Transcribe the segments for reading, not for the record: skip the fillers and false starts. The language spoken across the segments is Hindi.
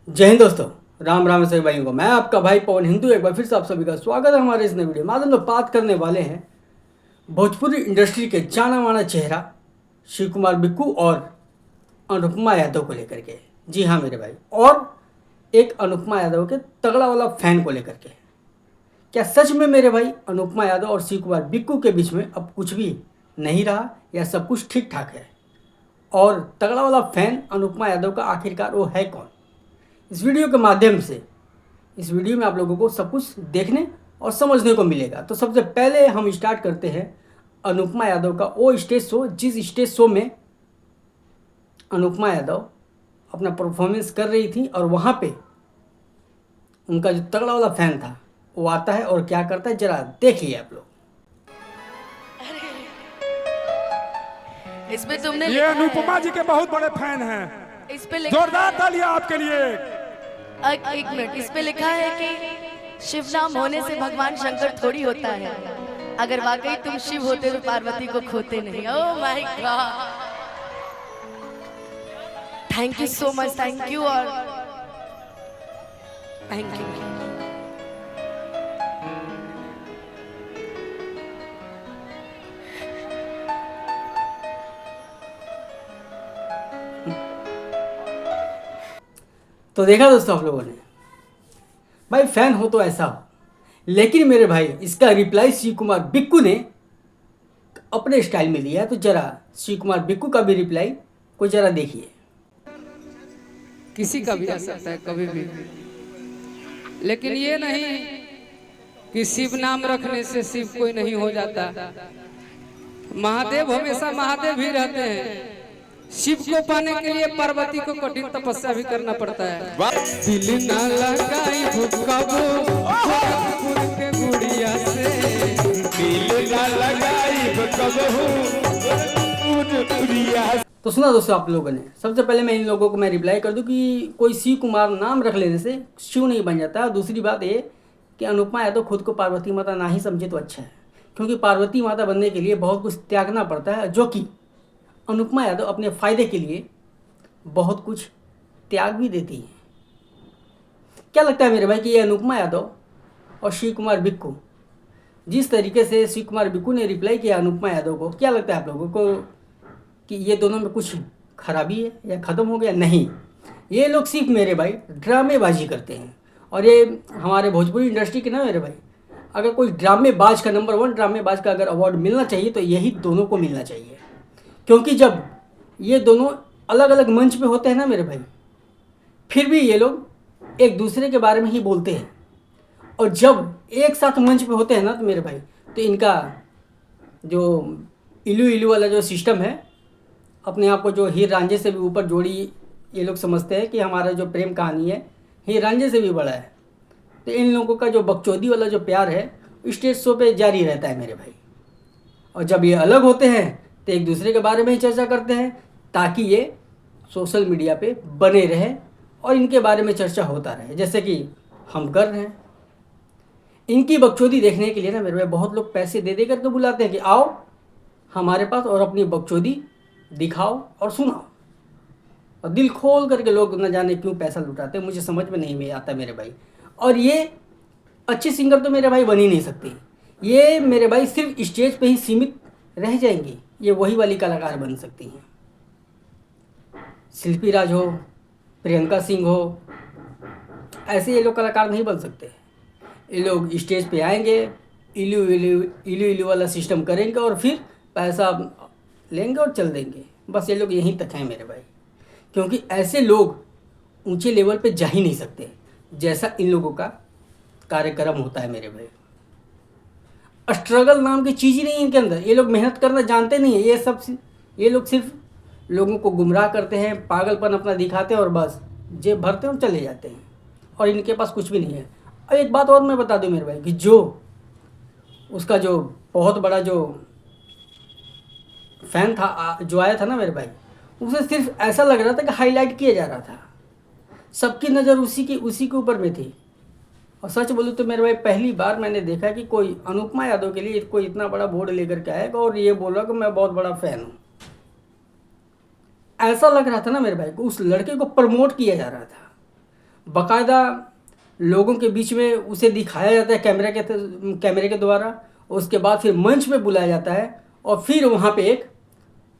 जय हिंद दोस्तों, राम राम सभी भाइयों को। मैं आपका भाई पवन हिंदू एक बार फिर से आप सभी का स्वागत है हमारे इस नए वीडियो में। आज हम लोग बात करने वाले हैं भोजपुरी इंडस्ट्री के जाना माना चेहरा शिव कुमार बिक्कू और अनुपमा यादव को लेकर के। जी हाँ मेरे भाई, और एक अनुपमा यादव के तगड़ा वाला फैन को लेकर के। क्या सच में मेरे भाई अनुपमा यादव और शिव कुमार बिक्कू के बीच में अब कुछ भी नहीं रहा या सब कुछ ठीक ठाक है? और तगड़ा वाला फैन अनुपमा यादव का आखिरकार वो है कौन? इस वीडियो के माध्यम से इस वीडियो में आप लोगों को सब कुछ देखने और समझने को मिलेगा। तो सबसे पहले हम स्टार्ट करते हैं अनुपमा यादव का वो स्टेज शो, जिस स्टेज शो में अनुपमा यादव अपना परफॉर्मेंस कर रही थी और वहाँ पे उनका जो तगड़ा वाला फैन था वो आता है और क्या करता है, जरा देखिए आप लोग। इसमें तुमने ये अनुपमा जी के बहुत बड़े फैन हैं। इस पे लिखा जोरदार तालियां आपके लिए। एक मिनट, इस पे लिखा है कि शिव नाम होने से भगवान शंकर थोड़ी होता है। अगर वाकई तुम शिव होते तो पार्वती को खोते नहीं। Oh my God, thank you so much, thank you और थैंक यू। तो देखा दोस्तों आप लोगों ने, भाई फैन हो तो ऐसा हो। लेकिन मेरे भाई इसका रिप्लाई शिव कुमार बिक्कू ने अपने स्टाइल में दिया है। तो जरा शिव कुमार बिक्कू का भी रिप्लाई को जरा देखिए। किसी का भी आ सकता है कभी भी, लेकिन ये नहीं कि शिव नाम रखने से शिव कोई नहीं हो जाता। महादेव हमेशा महादेव ही रहते हैं। शिव को पाने के लिए पार्वती को कठिन तपस्या भी करना पड़ता है। दिल ना लगाई भूकबो गोरखपुर के गुड़िया से, दिल ना लगाई तो सुना दोस्तों आप लोगों ने। सबसे पहले मैं इन लोगों को मैं रिप्लाई कर दूं कि कोई शिव कुमार नाम रख लेने से शिव नहीं बन जाता। और दूसरी बात ये कि अनुपमा यादव खुद को पार्वती माता ना ही समझे तो अच्छा है, क्योंकि पार्वती माता बनने के लिए बहुत कुछ त्यागना पड़ता है, जो कि अनुपमा यादव अपने फ़ायदे के लिए बहुत कुछ त्याग भी देती है। क्या लगता है मेरे भाई कि ये अनुपमा यादव और शिव कुमार बिक्कू, जिस तरीके से शिव कुमार बिक्कू ने रिप्लाई किया अनुपमा यादव को, क्या लगता है आप लोगों को कि ये दोनों में कुछ खराबी है या ख़त्म हो गया? नहीं, ये लोग सिर्फ मेरे भाई ड्रामेबाजी करते हैं। और ये हमारे भोजपुरी इंडस्ट्री के ना मेरे भाई, अगर कोई ड्रामेबाज का नंबर 1 ड्रामेबाज का अगर अवार्ड मिलना चाहिए तो यही दोनों को मिलना चाहिए। क्योंकि जब ये दोनों अलग अलग मंच पे होते हैं ना मेरे भाई, फिर भी ये लोग एक दूसरे के बारे में ही बोलते हैं। और जब एक साथ मंच पे होते हैं ना तो मेरे भाई, तो इनका जो इलू इलू वाला जो सिस्टम है, अपने आप को जो हीर रांझे से भी ऊपर जोड़ी ये लोग समझते हैं कि हमारा जो प्रेम कहानी है हीर रांझे से भी बड़ा है। तो इन लोगों का जो बकचोदी वाला जो प्यार है स्टेज शो पे जारी रहता है मेरे भाई। और जब ये अलग होते हैं तो एक दूसरे के बारे में ही चर्चा करते हैं, ताकि ये सोशल मीडिया पे बने रहे और इनके बारे में चर्चा होता रहे, जैसे कि हम कर रहे हैं। इनकी बकचोदी देखने के लिए ना मेरे भाई बहुत लोग पैसे दे दे करके बुलाते हैं कि आओ हमारे पास और अपनी बकचोदी दिखाओ और सुनाओ। और दिल खोल करके लोग न जाने क्यों पैसा लुटाते हैं, मुझे समझ में नहीं आता मेरे भाई। और ये अच्छे सिंगर तो मेरे भाई बन ही नहीं सकते। ये मेरे भाई सिर्फ स्टेज पे ही सीमित रह जाएंगी। ये वही वाली कलाकार बन सकती हैं, शिल्पी राज हो, प्रियंका सिंह हो, ऐसे ये लोग कलाकार नहीं बन सकते। ये लोग स्टेज पे आएंगे, इलू इलू इलू इलू वाला सिस्टम करेंगे और फिर पैसा लेंगे और चल देंगे। बस ये लोग यहीं तक हैं मेरे भाई, क्योंकि ऐसे लोग ऊंचे लेवल पे जा ही नहीं सकते जैसा इन लोगों का कार्यक्रम होता है मेरे भाई। स्ट्रगल नाम की चीज़ ही नहीं इनके अंदर। ये लोग मेहनत करना जानते नहीं है। ये लोग सिर्फ लोगों को गुमराह करते हैं, पागलपन अपना दिखाते हैं और बस जेब भरते हैं और चले जाते हैं। और इनके पास कुछ भी नहीं है। और एक बात और मैं बता दूं मेरे भाई कि जो उसका जो बहुत बड़ा जो फैन था जो आया था ना मेरे भाई, उसे सिर्फ ऐसा लग रहा था कि हाईलाइट किया जा रहा था। सबकी नज़र उसी के ऊपर में थी। और सच बोलूँ तो मेरे भाई पहली बार मैंने देखा कि कोई अनुपमा यादव के लिए कोई इतना बड़ा बोर्ड लेकर के आएगा और ये बोला कि मैं बहुत बड़ा फ़ैन हूँ। ऐसा लग रहा था ना मेरे भाई को उस लड़के को प्रमोट किया जा रहा था। बाकायदा लोगों के बीच में उसे दिखाया जाता है कैमरे के द्वारा। उसके बाद फिर मंच पे बुलाया जाता है और फिर वहाँ पे एक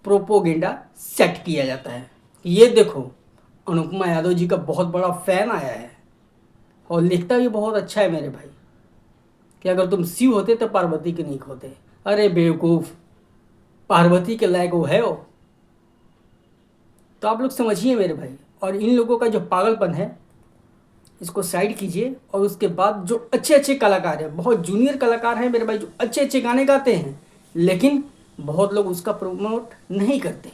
प्रोपोगेंडा सेट किया जाता है। ये देखो, अनुपमा यादव जी का बहुत बड़ा फ़ैन आया है और लिखता भी बहुत अच्छा है मेरे भाई, कि अगर तुम शिव होते तो पार्वती के नहीं होते। अरे बेवकूफ़, पार्वती के लायक वो है वो। तो आप लोग समझिए मेरे भाई, और इन लोगों का जो पागलपन है इसको साइड कीजिए। और उसके बाद जो अच्छे अच्छे कलाकार हैं, बहुत जूनियर कलाकार हैं मेरे भाई, जो अच्छे अच्छे गाने गाते हैं, लेकिन बहुत लोग उसका प्रमोट नहीं करते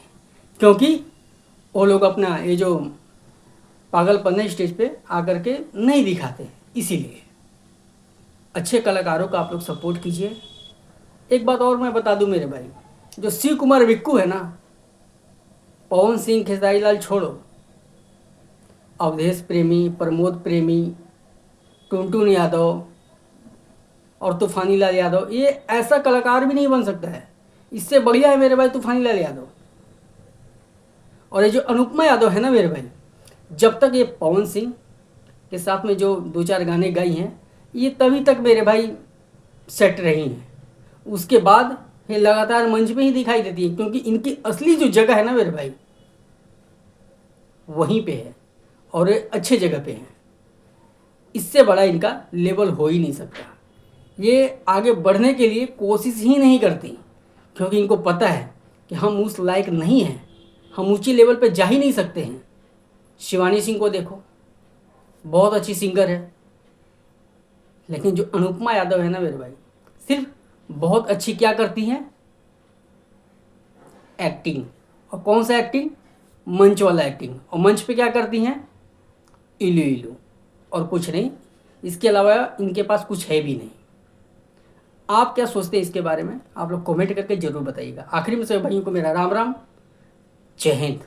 क्योंकि वो लोग अपना ये जो पागलपन है स्टेज पे आकर के नहीं दिखाते। इसीलिए अच्छे कलाकारों का आप लोग सपोर्ट कीजिए। एक बात और मैं बता दूं मेरे भाई, जो शिव कुमार विक्कू है ना, पवन सिंह, खेसारी लाल छोड़ो, अवधेश प्रेमी, प्रमोद प्रेमी, टुनटुन यादव और तूफानी लाल यादव, ये ऐसा कलाकार भी नहीं बन सकता है। इससे बढ़िया है मेरे भाई तूफानी लाल यादव। और ये जो अनुपमा यादव है ना मेरे भाई, जब तक ये पवन सिंह के साथ में जो 2-4 गाने गाई हैं, ये तभी तक मेरे भाई सेट रही हैं। उसके बाद ये लगातार मंच पे ही दिखाई देती है, क्योंकि इनकी असली जो जगह है ना मेरे भाई, वहीं पे है और ये अच्छे जगह पे हैं। इससे बड़ा इनका लेवल हो ही नहीं सकता। ये आगे बढ़ने के लिए कोशिश ही नहीं करती, क्योंकि इनको पता है कि हम उस लायक नहीं हैं, हम ऊंची लेवल पे जा ही नहीं सकते हैं। शिवानी सिंह को देखो, बहुत अच्छी सिंगर है, लेकिन जो अनुपमा यादव है ना मेरे भाई, सिर्फ बहुत अच्छी क्या करती हैं, एक्टिंग। और कौन सा एक्टिंग? मंच वाला एक्टिंग। और मंच पे क्या करती हैं? इलू इलू, और कुछ नहीं। इसके अलावा इनके पास कुछ है भी नहीं। आप क्या सोचते हैं इसके बारे में? आप लोग कमेंट करके ज़रूर बताइएगा। आखिरी में सभी भाइयों को मेरा राम राम, जय हिंद।